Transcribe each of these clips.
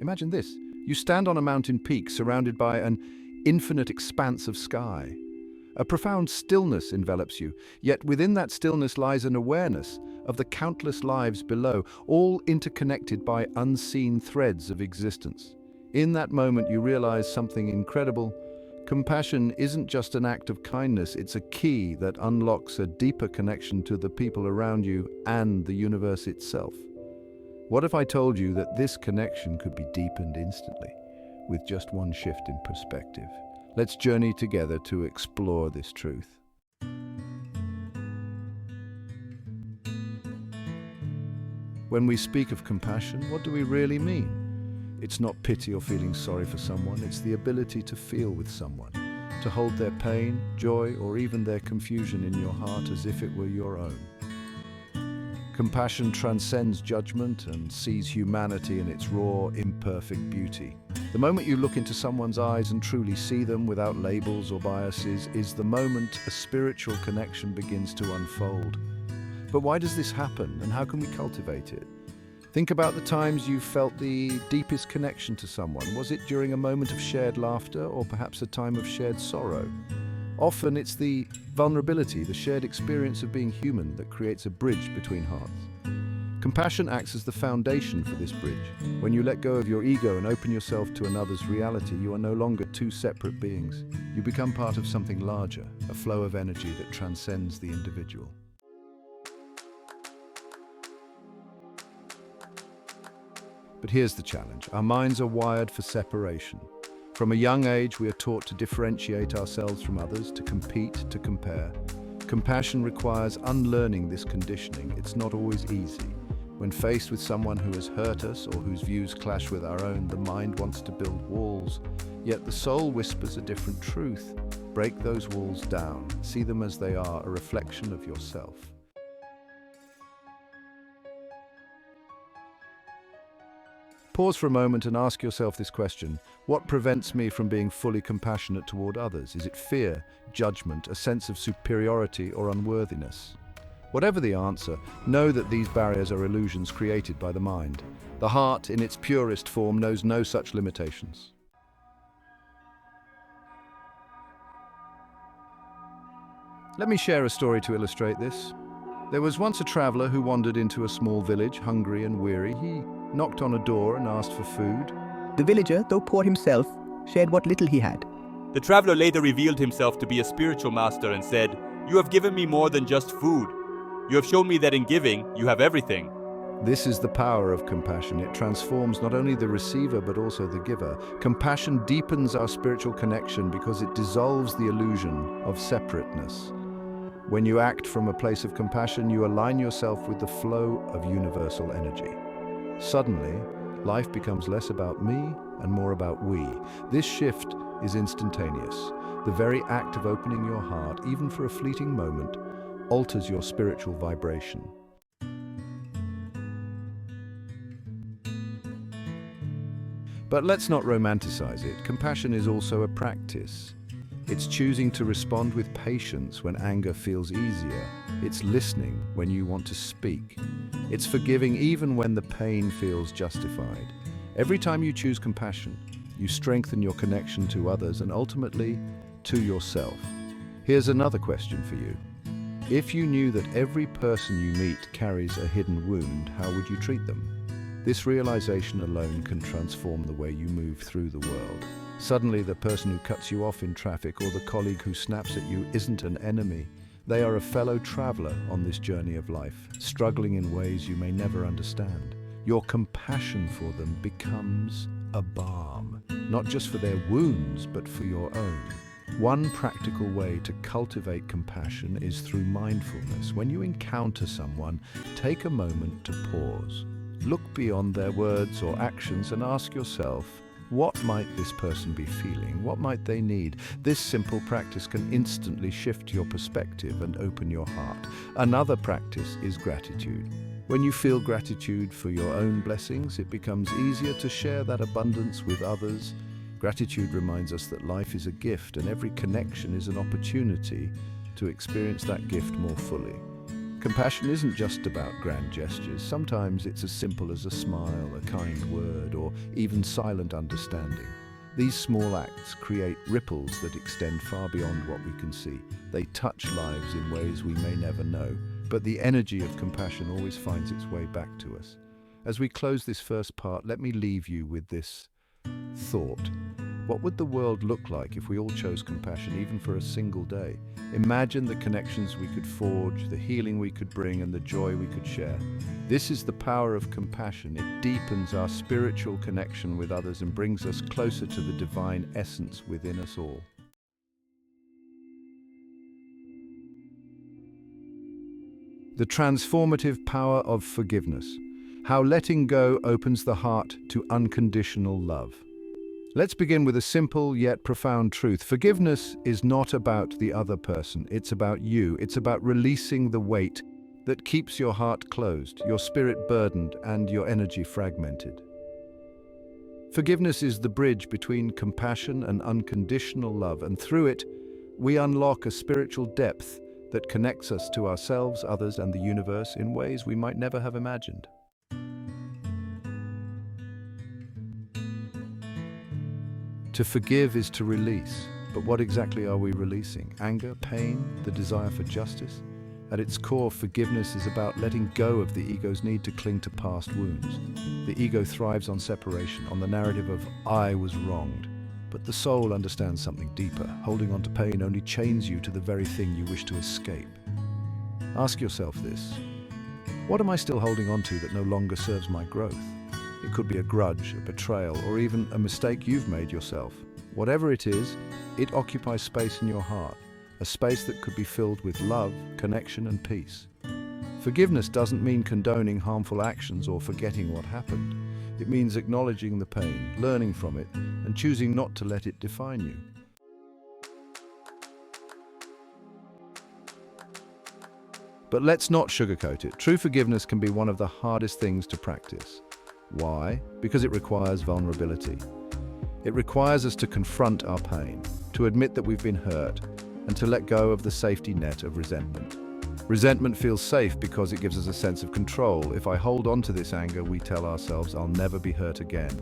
Imagine this. You stand on a mountain peak surrounded by an infinite expanse of sky. A profound stillness envelops you, yet within that stillness lies an awareness of the countless lives below, all interconnected by unseen threads of existence. In that moment, you realize something incredible. Compassion isn't just an act of kindness, it's a key that unlocks a deeper connection to the people around you and the universe itself. What if I told you that this connection could be deepened instantly with just one shift in perspective? Let's journey together to explore this truth. When we speak of compassion, what do we really mean? It's not pity or feeling sorry for someone, it's the ability to feel with someone, to hold their pain, joy, or even their confusion in your heart as if it were your own. Compassion transcends judgment and sees humanity in its raw, imperfect beauty. The moment you look into someone's eyes and truly see them without labels or biases is the moment a spiritual connection begins to unfold. But why does this happen, and how can we cultivate it? Think about the times you felt the deepest connection to someone. Was it during a moment of shared laughter or perhaps a time of shared sorrow? Often it's the vulnerability, the shared experience of being human that creates a bridge between hearts. Compassion acts as the foundation for this bridge. When you let go of your ego and open yourself to another's reality, you are no longer two separate beings. You become part of something larger, a flow of energy that transcends the individual. But here's the challenge. Our minds are wired for separation. From a young age, we are taught to differentiate ourselves from others, to compete, to compare. Compassion requires unlearning this conditioning. It's not always easy. When faced with someone who has hurt us or whose views clash with our own, the mind wants to build walls. Yet the soul whispers a different truth. Break those walls down. See them as they are, a reflection of yourself. Pause for a moment and ask yourself this question. What prevents me from being fully compassionate toward others? Is it fear, judgment, a sense of superiority, or unworthiness? Whatever the answer, know that these barriers are illusions created by the mind. The heart, in its purest form, knows no such limitations. Let me share a story to illustrate this. There was once a traveler who wandered into a small village, hungry and weary. He knocked on a door and asked for food. The villager, though poor himself, shared what little he had. The traveler later revealed himself to be a spiritual master and said, "You have given me more than just food. You have shown me that in giving, you have everything." This is the power of compassion. It transforms not only the receiver but also the giver. Compassion deepens our spiritual connection because it dissolves the illusion of separateness. When you act from a place of compassion, you align yourself with the flow of universal energy. Suddenly, life becomes less about me and more about we. This shift is instantaneous. The very act of opening your heart, even for a fleeting moment, alters your spiritual vibration. But let's not romanticize it. Compassion is also a practice. It's choosing to respond with patience when anger feels easier. It's listening when you want to speak. It's forgiving even when the pain feels justified. Every time you choose compassion, you strengthen your connection to others and ultimately to yourself. Here's another question for you. If you knew that every person you meet carries a hidden wound, how would you treat them? This realization alone can transform the way you move through the world. Suddenly, the person who cuts you off in traffic or the colleague who snaps at you isn't an enemy. They are a fellow traveler on this journey of life, struggling in ways you may never understand. Your compassion for them becomes a balm, not just for their wounds, but for your own. One practical way to cultivate compassion is through mindfulness. When you encounter someone, take a moment to pause. Look beyond their words or actions and ask yourself, what might this person be feeling? What might they need? This simple practice can instantly shift your perspective and open your heart. Another practice is gratitude. When you feel gratitude for your own blessings, it becomes easier to share that abundance with others. Gratitude reminds us that life is a gift and every connection is an opportunity to experience that gift more fully. Compassion isn't just about grand gestures. Sometimes it's as simple as a smile, a kind word, or even silent understanding. These small acts create ripples that extend far beyond what we can see. They touch lives in ways we may never know, but the energy of compassion always finds its way back to us. As we close this first part, let me leave you with this thought. What would the world look like if we all chose compassion, even for a single day? Imagine the connections we could forge, the healing we could bring, and the joy we could share. This is the power of compassion. It deepens our spiritual connection with others and brings us closer to the divine essence within us all. The transformative power of forgiveness. How letting go opens the heart to unconditional love. Let's begin with a simple yet profound truth. Forgiveness is not about the other person, it's about you. It's about releasing the weight that keeps your heart closed, your spirit burdened, and your energy fragmented. Forgiveness is the bridge between compassion and unconditional love, and through it, we unlock a spiritual depth that connects us to ourselves, others, and the universe in ways we might never have imagined. To forgive is to release, but what exactly are we releasing? Anger, pain, the desire for justice? At its core, forgiveness is about letting go of the ego's need to cling to past wounds. The ego thrives on separation, on the narrative of "I was wronged." But the soul understands something deeper. Holding on to pain only chains you to the very thing you wish to escape. Ask yourself this: what am I still holding on to that no longer serves my growth? It could be a grudge, a betrayal, or even a mistake you've made yourself. Whatever it is, it occupies space in your heart, a space that could be filled with love, connection, and peace. Forgiveness doesn't mean condoning harmful actions or forgetting what happened. It means acknowledging the pain, learning from it, and choosing not to let it define you. But let's not sugarcoat it. True forgiveness can be one of the hardest things to practice. Why? Because it requires vulnerability. It requires us to confront our pain, to admit that we've been hurt, and to let go of the safety net of resentment. Resentment feels safe because it gives us a sense of control. If I hold on to this anger, we tell ourselves, I'll never be hurt again.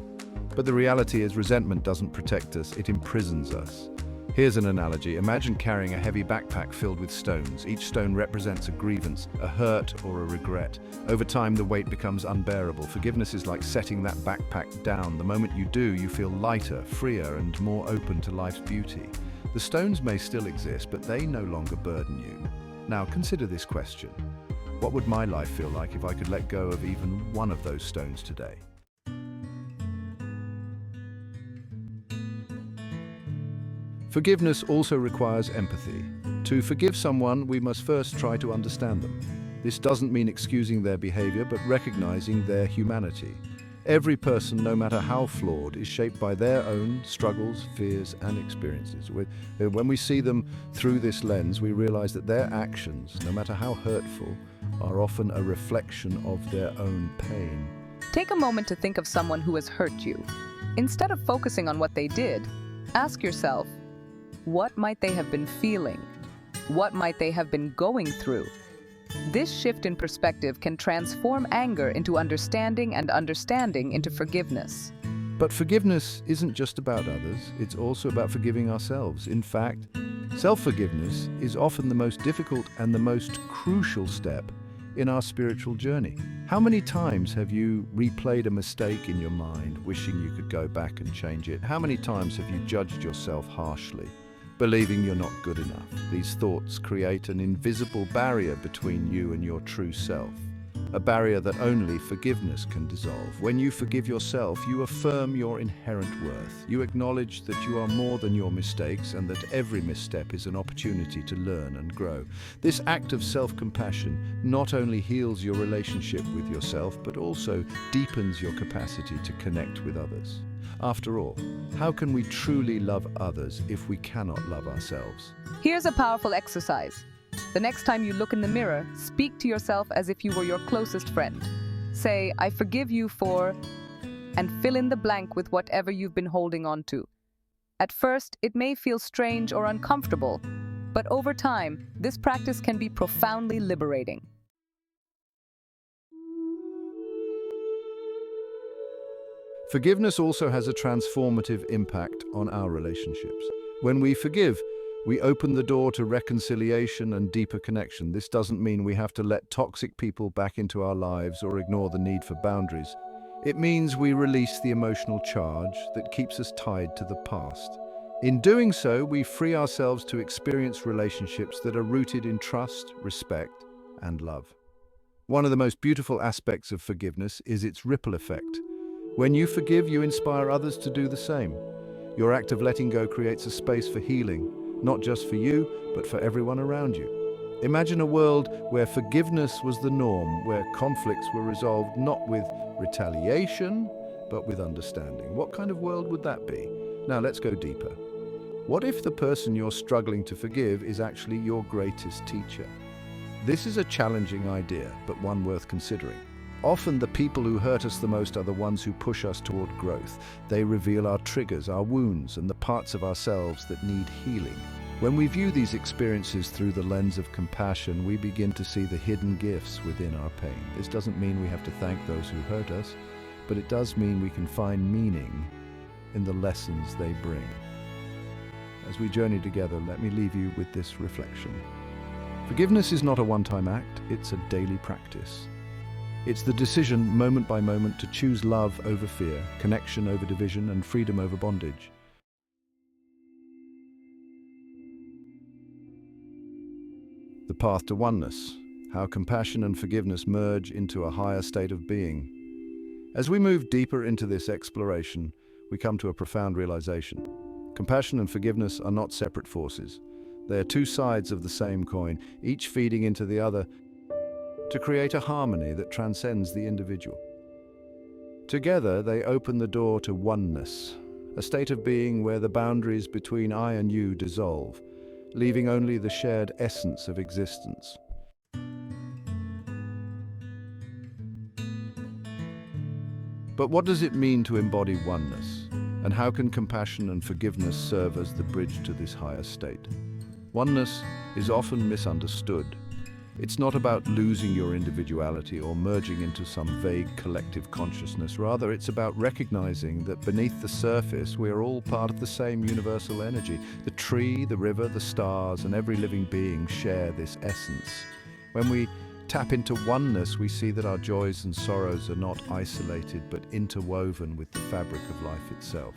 But the reality is, resentment doesn't protect us, it imprisons us. Here's an analogy. Imagine carrying a heavy backpack filled with stones. Each stone represents a grievance, a hurt, or a regret. Over time, the weight becomes unbearable. Forgiveness is like setting that backpack down. The moment you do, you feel lighter, freer, and more open to life's beauty. The stones may still exist, but they no longer burden you. Now, consider this question. What would my life feel like if I could let go of even one of those stones today? Forgiveness also requires empathy. To forgive someone, we must first try to understand them. This doesn't mean excusing their behavior, but recognizing their humanity. Every person, no matter how flawed, is shaped by their own struggles, fears, and experiences. When we see them through this lens, we realize that their actions, no matter how hurtful, are often a reflection of their own pain. Take a moment to think of someone who has hurt you. Instead of focusing on what they did, ask yourself, what might they have been feeling? What might they have been going through? This shift in perspective can transform anger into understanding and understanding into forgiveness. But forgiveness isn't just about others, it's also about forgiving ourselves. In fact, self-forgiveness is often the most difficult and the most crucial step in our spiritual journey. How many times have you replayed a mistake in your mind, wishing you could go back and change it? How many times have you judged yourself harshly, believing you're not good enough? These thoughts create an invisible barrier between you and your true self, a barrier that only forgiveness can dissolve. When you forgive yourself, you affirm your inherent worth. You acknowledge that you are more than your mistakes and that every misstep is an opportunity to learn and grow. This act of self-compassion not only heals your relationship with yourself, but also deepens your capacity to connect with others. After all, how can we truly love others if we cannot love ourselves? Here's a powerful exercise. The next time you look in the mirror, speak to yourself as if you were your closest friend. Say, I forgive you for, and fill in the blank with whatever you've been holding on to. At first, it may feel strange or uncomfortable, but over time, this practice can be profoundly liberating. Forgiveness also has a transformative impact on our relationships. When we forgive, we open the door to reconciliation and deeper connection. This doesn't mean we have to let toxic people back into our lives or ignore the need for boundaries. It means we release the emotional charge that keeps us tied to the past. In doing so, we free ourselves to experience relationships that are rooted in trust, respect, and love. One of the most beautiful aspects of forgiveness is its ripple effect. When you forgive, you inspire others to do the same. Your act of letting go creates a space for healing, not just for you, but for everyone around you. Imagine a world where forgiveness was the norm, where conflicts were resolved not with retaliation, but with understanding. What kind of world would that be? Now let's go deeper. What if the person you're struggling to forgive is actually your greatest teacher? This is a challenging idea, but one worth considering. Often the people who hurt us the most are the ones who push us toward growth. They reveal our triggers, our wounds, and the parts of ourselves that need healing. When we view these experiences through the lens of compassion, we begin to see the hidden gifts within our pain. This doesn't mean we have to thank those who hurt us, but it does mean we can find meaning in the lessons they bring. As we journey together, let me leave you with this reflection. Forgiveness is not a one-time act, it's a daily practice. It's the decision, moment by moment, to choose love over fear, connection over division, and freedom over bondage. The path to oneness, how compassion and forgiveness merge into a higher state of being. As we move deeper into this exploration, we come to a profound realization. Compassion and forgiveness are not separate forces. They are two sides of the same coin, each feeding into the other to create a harmony that transcends the individual. Together, they open the door to oneness, a state of being where the boundaries between I and you dissolve, leaving only the shared essence of existence. But what does it mean to embody oneness? And how can compassion and forgiveness serve as the bridge to this higher state? Oneness is often misunderstood. It's not about losing your individuality or merging into some vague collective consciousness. Rather, it's about recognizing that beneath the surface, we are all part of the same universal energy. The tree, the river, the stars, and every living being share this essence. When we tap into oneness, we see that our joys and sorrows are not isolated, but interwoven with the fabric of life itself.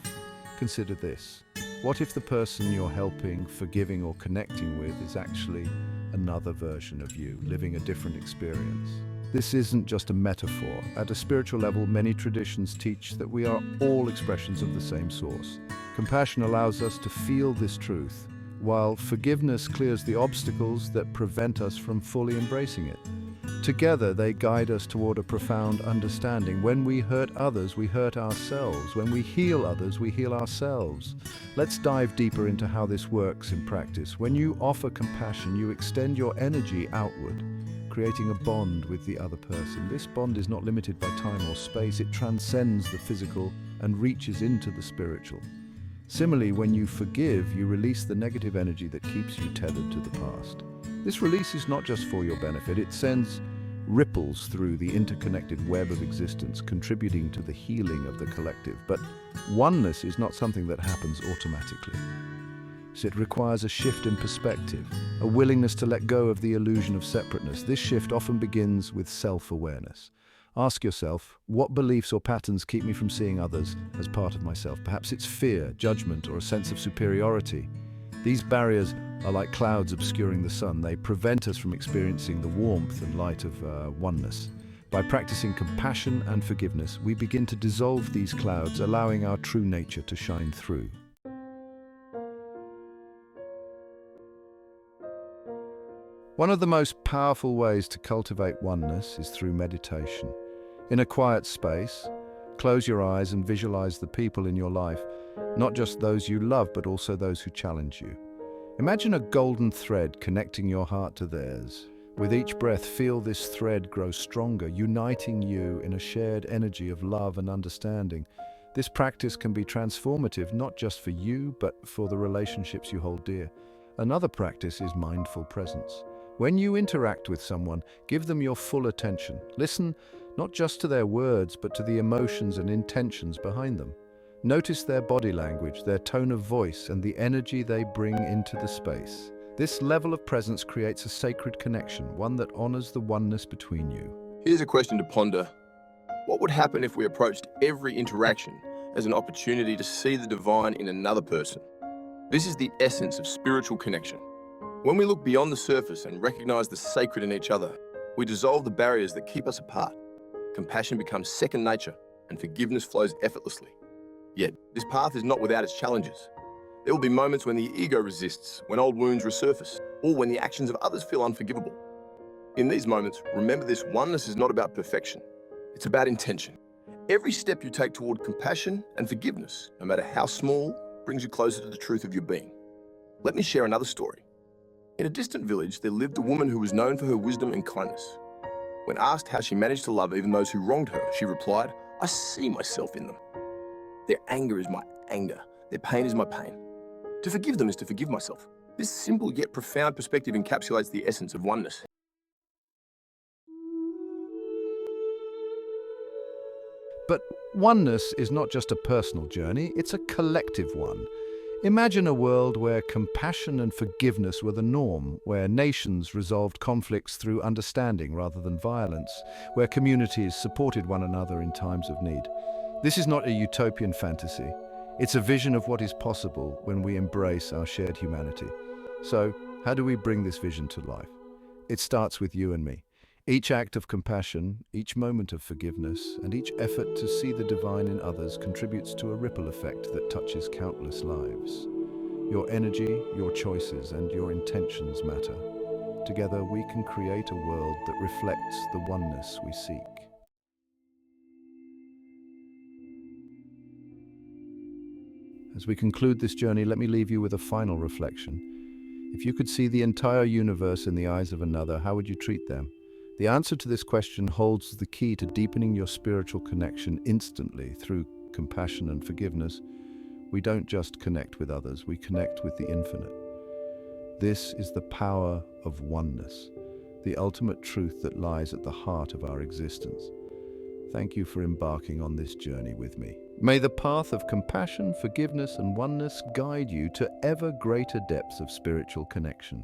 Consider this. What if the person you're helping, forgiving, or connecting with is actually another version of you, living a different experience? This isn't just a metaphor. At a spiritual level, many traditions teach that we are all expressions of the same source. Compassion allows us to feel this truth, while forgiveness clears the obstacles that prevent us from fully embracing it. Together, they guide us toward a profound understanding. When we hurt others, we hurt ourselves. When we heal others, we heal ourselves. Let's dive deeper into how this works in practice. When you offer compassion, you extend your energy outward, creating a bond with the other person. This bond is not limited by time or space. It transcends the physical and reaches into the spiritual. Similarly, when you forgive, you release the negative energy that keeps you tethered to the past. This release is not just for your benefit. It sends ripples through the interconnected web of existence, contributing to the healing of the collective. But oneness is not something that happens automatically. So it requires a shift in perspective, a willingness to let go of the illusion of separateness. This shift often begins with self-awareness. Ask yourself, what beliefs or patterns keep me from seeing others as part of myself? Perhaps it's fear, judgment, or a sense of superiority. These barriers are like clouds obscuring the sun. They prevent us from experiencing the warmth and light of oneness. By practicing compassion and forgiveness, we begin to dissolve these clouds, allowing our true nature to shine through. One of the most powerful ways to cultivate oneness is through meditation. In a quiet space, close your eyes and visualize the people in your life, not just those you love, but also those who challenge you. Imagine a golden thread connecting your heart to theirs. With each breath, feel this thread grow stronger, uniting you in a shared energy of love and understanding. This practice can be transformative, not just for you, but for the relationships you hold dear. Another practice is mindful presence. When you interact with someone, give them your full attention. Listen not just to their words, but to the emotions and intentions behind them. Notice their body language, their tone of voice, and the energy they bring into the space. This level of presence creates a sacred connection, one that honors the oneness between you. Here's a question to ponder. What would happen if we approached every interaction as an opportunity to see the divine in another person? This is the essence of spiritual connection. When we look beyond the surface and recognize the sacred in each other, we dissolve the barriers that keep us apart. Compassion becomes second nature, and forgiveness flows effortlessly. Yet, this path is not without its challenges. There will be moments when the ego resists, when old wounds resurface, or when the actions of others feel unforgivable. In these moments, remember this: oneness is not about perfection. It's about intention. Every step you take toward compassion and forgiveness, no matter how small, brings you closer to the truth of your being. Let me share another story. In a distant village, there lived a woman who was known for her wisdom and kindness. When asked how she managed to love even those who wronged her, she replied, "I see myself in them. Their anger is my anger. Their pain is my pain. To forgive them is to forgive myself." This simple yet profound perspective encapsulates the essence of oneness. But oneness is not just a personal journey, it's a collective one. Imagine a world where compassion and forgiveness were the norm, where nations resolved conflicts through understanding rather than violence, where communities supported one another in times of need. This is not a utopian fantasy. It's a vision of what is possible when we embrace our shared humanity. So, how do we bring this vision to life? It starts with you and me. Each act of compassion, each moment of forgiveness, and each effort to see the divine in others contributes to a ripple effect that touches countless lives. Your energy, your choices, and your intentions matter. Together, we can create a world that reflects the oneness we seek. As we conclude this journey, let me leave you with a final reflection. If you could see the entire universe in the eyes of another, how would you treat them? The answer to this question holds the key to deepening your spiritual connection instantly through compassion and forgiveness. We don't just connect with others, we connect with the infinite. This is the power of oneness, the ultimate truth that lies at the heart of our existence. Thank you for embarking on this journey with me. May the path of compassion, forgiveness, and oneness guide you to ever greater depths of spiritual connection.